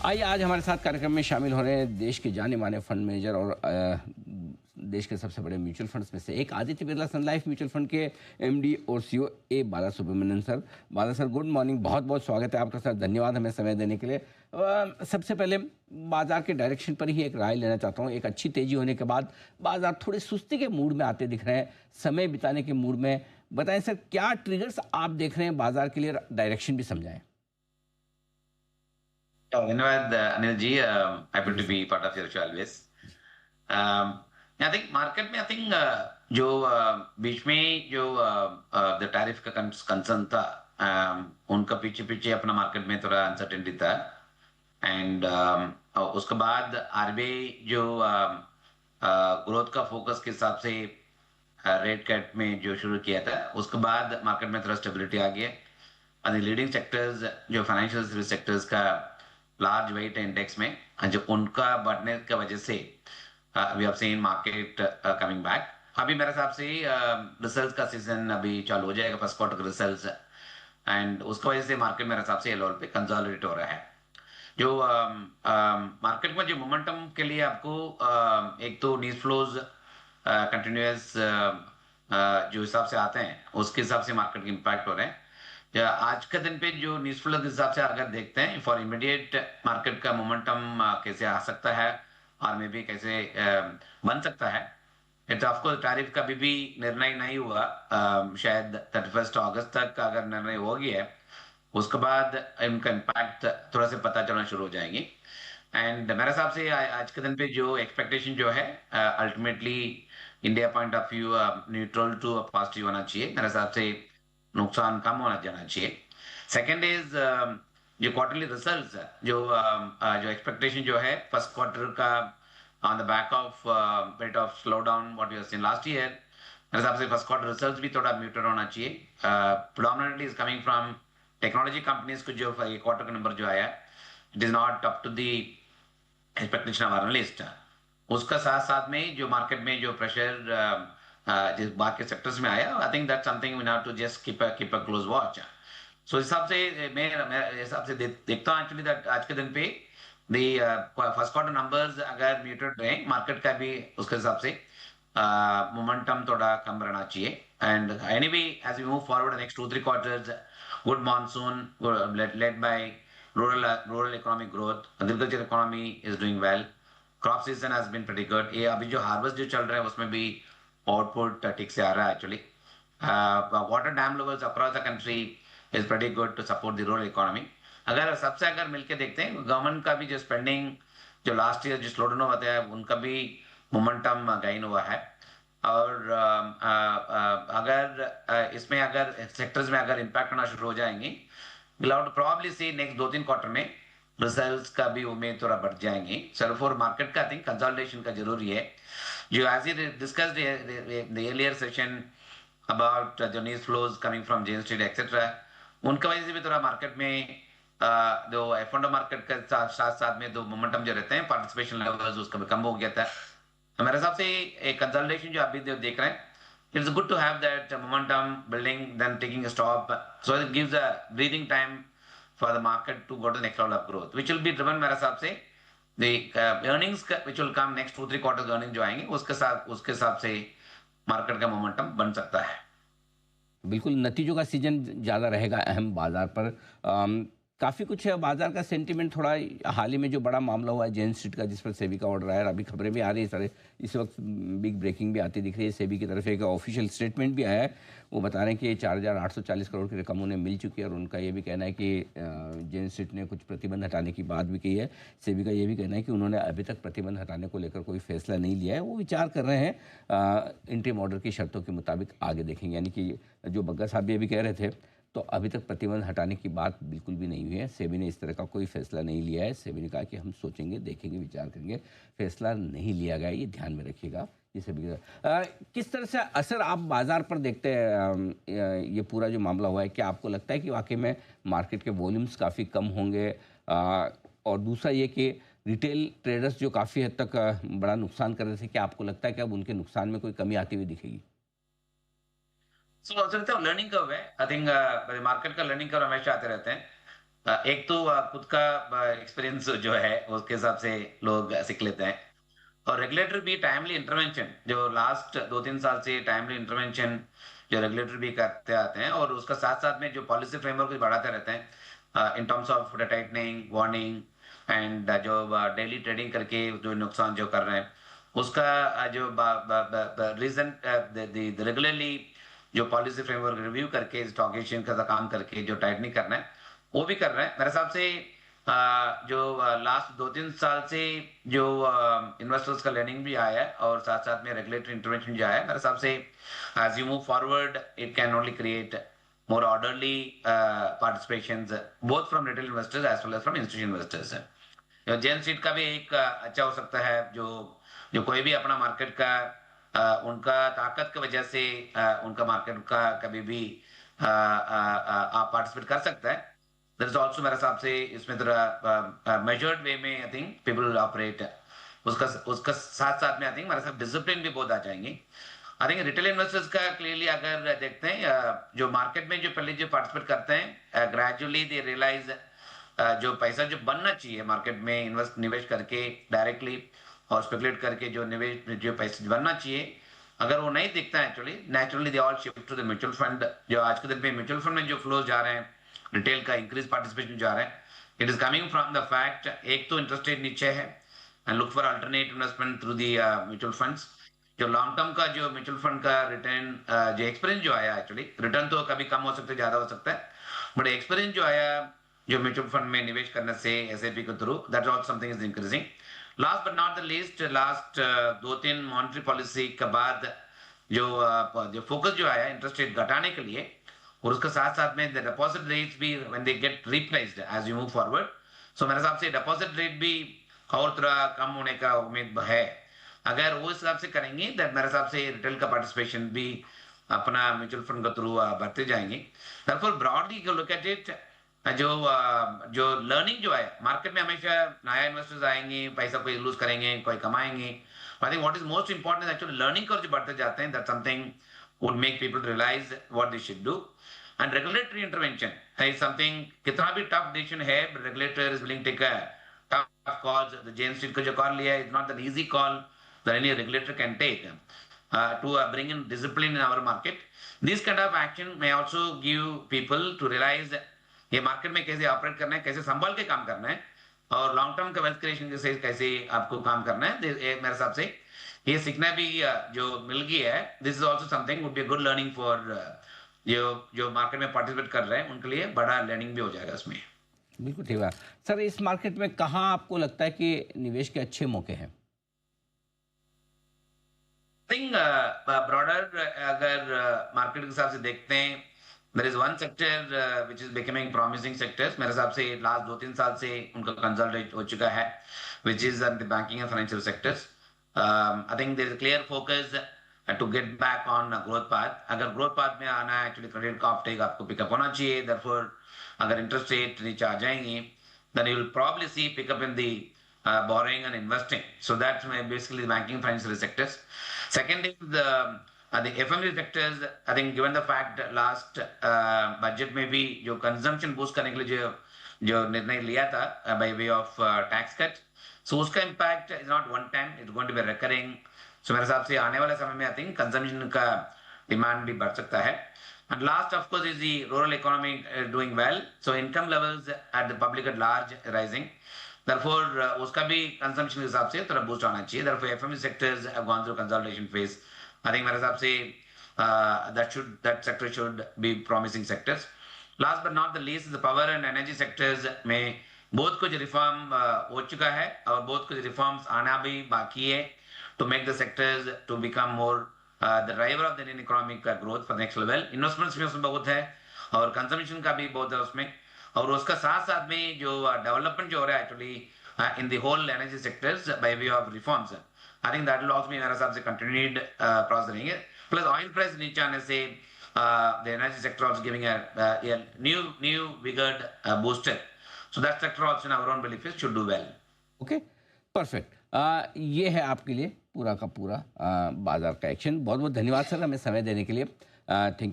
आइए आज हमारे साथ कार्यक्रम में शामिल हो रहे हैं देश के जाने माने फंड मैनेजर और देश के सबसे बड़े म्यूचुअल फंड्स में से एक आदित्य बिरला सन लाइफ म्यूचुअल फंड के एमडी और सीईओ ए बाला सुब्रमण्यन सर। बाला सर, गुड मॉर्निंग, बहुत बहुत स्वागत है आपका सर, धन्यवाद हमें समय देने के लिए। सबसे पहले बाजार के डायरेक्शन पर ही एक राय लेना चाहता हूँ। एक अच्छी तेजी होने के बाद बाजार थोड़ी सुस्ती के मूड में आते दिख रहे हैं, समय बिताने के मूड में। बताएं सर, क्या ट्रिगर्स आप देख रहे हैं बाजार के लिए, डायरेक्शन भी समझाएं। धन्यवाद अनिल जी, हैप्पी टू जी be part of your show always. I think market में जो बीच में जो द टैरिफ का कंसर्न था, उनका पीछे पीछे अपना मार्केट में थोड़ा अनसर्टेनिटी था। एंड उसके बाद आरबीआई जो ग्रोथ का फोकस के हिसाब से रेट कट में जो शुरू किया था, उसके बाद मार्केट में थोड़ा स्टेबिलिटी आ गया। और लीडिंग सेक्टर्स जो फाइनेंशियल सर्विस सेक्टर्स का लार्ज वेट इंडेक्स में जो उनका बढ़ने की वजह से we have seen market coming back. अभी मेरे हिसाब से रिजल्ट्स का सीजन अभी चालू हो जाएगा, फर्स्ट क्वार्टर के रिजल्ट्स, एंड उसकी वजह से मार्केट मेरे हिसाब से ये लेवल पे कंसोलिडेट हो रहा है। जो मार्केट में जो मोमेंटम के लिए आपको एक तो न्यूज फ्लोज कंटिन्यूस जो हिसाब से आते हैं उसके हिसाब से मार्केट के इम्पैक्ट हो रहे हैं। आज के दिन पे जो न्यूज फ्लो के हिसाब से अगर देखते हैं, फॉर इमीडिएट मार्केट का मोमेंटम कैसे आ सकता है और मे भी कैसे बन सकता है। तो ऑफकोर्स टैरिफ का भी निर्णय नहीं हुआ, शायद 31 अगस्त तक अगर निर्णय हो गया है, उसके बाद इनका इम्पैक्ट थोड़ा सा पता चलना शुरू हो जाएंगे। एंड मेरे हिसाब से आज के दिन पे जो एक्सपेक्टेशन जो है ultimately India point of view neutral to positive होना चाहिए। मेरे हिसाब से नुकसान कम होना जाना चाहिए। सेकेंड इज जो क्वार्टरली रिजल्ट्स जो एक्सपेक्टेशन जो है फर्स्ट क्वार्टर का on the back of bit of slowdown what we have seen last year, मेरे हिसाब से फर्स्ट क्वार्टर रिजल्ट्स भी थोड़ा म्यूटेड होना चाहिए। Predominantly is coming from technology companies को जो क्वार्टर का नंबर जो आया, it is not up to the expectation of analyst. उसका साथ साथ में जो मार्केट में जो प्रेशर जिस बाकी सेक्टर्स में आया, I think that something we have to just keep a close watch. So हिसाब से मैं हिसाब से देखता हूँ एक्चुअली दैट आज के दिन पे द फर्स्ट क्वार्टर नंबर्स अगर म्यूटेड रहे, मार्केट का भी उसके हिसाब से मोमेंटम थोड़ा कम रहना चाहिए। And anyway as we move forward next 2-3 quarters, good monsoon led by rural economic growth, agriculture economy is doing well, crop season has been pretty good। ये अभी जो हार्वेस्ट जो चल रहा है उसमें भी आउटपुट ठीक से आ रहा है actually. Water dam levels across the country is pretty good to support the rural economy. अगर सबसे अगर मिलके देखते हैं, गवर्नमेंट का भी जो स्पेंडिंग जो लास्ट ईयर जो स्लो डाउन हुआ था, उनका भी मोमेंटम गेन हुआ है। और अगर इसमें अगर सेक्टर्स में अगर इम्पैक्ट होना शुरू हो जाएंगे, प्रॉब्ली सी नेक्स्ट 2-3 क्वार्टर में रिजल्ट्स का भी उम्मीद थोड़ा बढ़ जाएंगे। सर फॉर मार्केट का आई थिंक कंसोलिडेशन का जरूरी है। जो as you discussed the earlier session about the news flows coming from Jane Street etcetera, उनका वजह से भी थोड़ा मार्केट में जो एफ&ओ मार्केट के साथ साथ में दो मोमेंटम जो रहते हैं, पार्टिसिपेशन लेवल्स उसका भी कम हो गया था। मेरे हिसाब से एक कंसोलिडेशन जो अभी देख रहे हैं, it's good to have that momentum building, then taking a stop, so it gives a breathing time for the market to go to the next level of growth, which will be driven मेरे हिसाब से the earnings which will come next 2-3 quarters earnings जो आएंगे उसके हिसाब से market का momentum बन सकता है। बिल्कुल, नतीजों का सीजन ज़्यादा रहेगा अहम बाजार पर। काफ़ी कुछ है, बाजार का सेंटीमेंट थोड़ा हाल ही में जो बड़ा मामला हुआ है जेन स्ट्रीट का, जिस पर सेबी का ऑर्डर आया, और अभी खबरें भी आ रही है सारे, इस वक्त बिग ब्रेकिंग भी आती दिख रही है। सेबी की तरफ एक ऑफिशियल स्टेटमेंट भी आया है, वो बता रहे हैं कि 4,840 करोड़ की रकम उन्हें मिल चुकी है। और उनका ये भी कहना है कि जेन स्ट्रीट ने कुछ प्रतिबंध हटाने की बात भी की है। सेबी का ये भी कहना है कि उन्होंने अभी तक प्रतिबंध हटाने को लेकर कोई फैसला नहीं लिया है, वो विचार कर रहे हैं, इंटरिम ऑर्डर की शर्तों के मुताबिक आगे देखेंगे। यानी कि जो बग्गा साहब भी अभी कह रहे थे, तो अभी तक प्रतिबंध हटाने की बात बिल्कुल भी नहीं हुई है। सेबी ने इस तरह का कोई फैसला नहीं लिया है। सेबी ने कहा कि हम सोचेंगे, देखेंगे, विचार करेंगे, फैसला नहीं लिया गया, ये ध्यान में रखिएगा। ये सेबी किस तरह से असर आप बाजार पर देखते हैं, ये पूरा जो मामला हुआ है, क्या आपको लगता है कि वाकई में मार्केट के वॉल्यूम्स काफ़ी कम होंगे? और दूसरा ये कि रिटेल ट्रेडर्स जो काफ़ी हद तक बड़ा नुकसान कर रहे थे, क्या आपको लगता है कि अब उनके नुकसान में कोई कमी आती हुई दिखेगी? लर्निंग कर्व है, आई थिंक मार्केट का लर्निंग कर्व हमेशा आते रहते हैं। एक तो खुद का एक्सपीरियंस जो है उसके हिसाब से लोग सीख लेते हैं, और रेगुलेटर भी टाइमली इंटरवेंशन जो लास्ट 2-3 साल से टाइमली इंटरवेंशन जो रेगुलेटर भी करते आते हैं, और उसका साथ-साथ में जो पॉलिसी फ्रेमवर्क भी बढ़ाते रहते हैं in terms of tightening, warning and जो डेली ट्रेडिंग करके जो नुकसान जो कर रहे हैं, उसका जो रीज़न द रेगुलरली जो पॉलिसी फ्रेमवर्क रिव्यू करके स्टॉक एक्सचेंज का काम करके जो टाइटनिंग करना है, वो भी कर रहे हैं। मेरे हिसाब से जो लास्ट 2-3 साल से जो इन्वेस्टर्स का लर्निंग भी आया है, और साथ-साथ में रेगुलेटरी इंटरवेंशन जो आया है, मेरे हिसाब से as you move forward it can only create more orderly participations both from retail investors as well as from institutional investors. Jane Street का भी एक अच्छा हो सकता है, जो जो कोई भी अपना मार्केट का उनका ताकत की वजह से उनका मार्केट का कभी भी आप पार्टिसिपेट कर सकता है। दैट इज आल्सो मेरे हिसाब से इसमें थोड़ा मेजर्ड वे में आई थिंक पीपल ऑपरेट, उसका उसका साथ साथ में आई थिंक मेरे साथ डिसिप्लिन भी बहुत आ जाएंगे। आई थिंक रिटेल इन्वेस्टर्स का क्लियरली अगर देखते हैं जो मार्केट में जो पहले जो पार्टिसिपेट करते हैं, ग्रेजुअली दे रियलाइज जो पैसा जो बनना चाहिए मार्केट में इन्वेस्ट निवेश करके डायरेक्टली और स्पेकुलेट करके जो निवेश जो पैसा बनना चाहिए, अगर वो नहीं दिखता है actually naturally they all shift to the mutual fund. जो आज के दिन में म्यूचुअल फंड में जो फ्लोज जा रहे हैं, रिटेल का इंक्रीज पार्टिसिपेशन जा रहा है, it is coming from the fact एक तो इंटरेस्ट रेट नीचे है and look for alternate investment through the mutual funds. जो लॉन्ग टर्म का जो म्यूचुअल फंड का रिटर्न जो एक्सपीरियंस जो आया एक्चुअली, रिटर्न तो कभी कम हो सकता है ज्यादा हो सकता है, बट एक्सपीरियंस जो आया जो म्यूचुअल फंड में निवेश करने से एसआईपी के through, that also something is increasing. Last but not the least, last 2-3 monetary policy के बाद जो जो फोकस जो आया इंटरेस्ट रेट घटाने के लिए, और उसके साथ साथ में द डिपॉजिट रेट्स भी when they get replaced as you move forward, so मेरे हिसाब से डिपॉजिट रेट भी और थोड़ा कम होने का उम्मीद है। अगर वो हिसाब से करेंगे दैट मेरे हिसाब से रिटेल का पार्टिसिपेशन भी अपना म्यूचुअल फंड के थ्रू बढ़ते जाएंगे। Therefore, broadly you look at it, जो जो लर्निंग जो है मार्केट में, हमेशा नया इन्वेस्टर्स आएंगे, पैसा कोई लूज करेंगे, कोई कमाएंगे। I think what is most important actually learning कर जो बढ़ते जाते हैं, that something would make people realise what they should do. And regulatory intervention is something, कितना भी टफ डिसीजन है, regulator is willing take a tough calls. The Jane Street का जो कॉल लिया is not an easy call that any regulator can take to bring in discipline in our market. This kind of action may also give people to realize ये market में कैसे operate करना है, कैसे संभाल के काम करना है, और लॉन्ग टर्म का वेल्थ क्रिएशन के कैसे आपको काम करना है। मेरे हिसाब से ये सीखना भी जो मिल गया है, this is also something would be good learning for जो मार्केट में पार्टिसिपेट कर रहे हैं, उनके लिए बड़ा लर्निंग भी हो जाएगा इसमें। बिल्कुल ठीक है सर। इस मार्केट में कहाँ आपको लगता है कि निवेश के अच्छे मौके हैं? थिंक ब्रॉडर अगर मार्केट के हिसाब से देखते हैं, there is one sector which is becoming promising sectors. मेरे हिसाब से लास्ट 2-3 साल से उनका कंसोलिडेट हो चुका है, which is the banking and financial sectors. I think there is a clear focus to get back on growth path. अगर ग्रोथ पाथ में आना है, एक्चुअली क्रेडिट का ऑफटेक आपको पिकअप होना चाहिए। देयरफॉर अगर इंटरेस्ट रेट नीचे आ जाएंगे, then you will probably see pickup in the borrowing and investing. So that's basically the banking financial sectors. Second is the FMC sectors. I think given the fact last budget में भी जो consumption boost करने के लिए जो निर्णय लिया था by way of tax cut, so उसका impact is not one time, it's going to be recurring. So मेरे हिसाब से आने वाले समय में I think consumption का demand भी बढ़ सकता है। And last, of course, is the rural economy doing well. So income levels at the public at large rising. Therefore, उसका भी consumption के हिसाब से थोड़ा boost आना चाहिए. Therefore, FMCG sectors have gone through consolidation phase. I think मेरे हिसाब से that sector should be promising sectors. Last but not the least, the power and energy sectors में बहुत कुछ रिफॉर्म हो चुका है, और बहुत कुछ रिफॉर्म्स आना भी बाकी है to make the sectors to become more the driver of the Indian economic growth for next level. Investments भी उसमें बहुत है, और कंजम्पशन का भी बहुत है उसमें, और उसका साथ साथ में जो डेवलपमेंट जो हो रहा है actually in the whole energy sectors by way of reforms, I think that will also be मेरे हिसाब से कंटिन्यूड प्रोसेस रहेंगे। प्लस ऑयल प्राइस नीचे आने से the energy sector also giving a new vigoured booster, so that sector also in our own belief should do well. Okay, perfect. ये है आपके लिए पूरा का पूरा बाजार का एक्शन। बहुत बहुत धन्यवाद सर हमें समय देने के लिए। Thank you.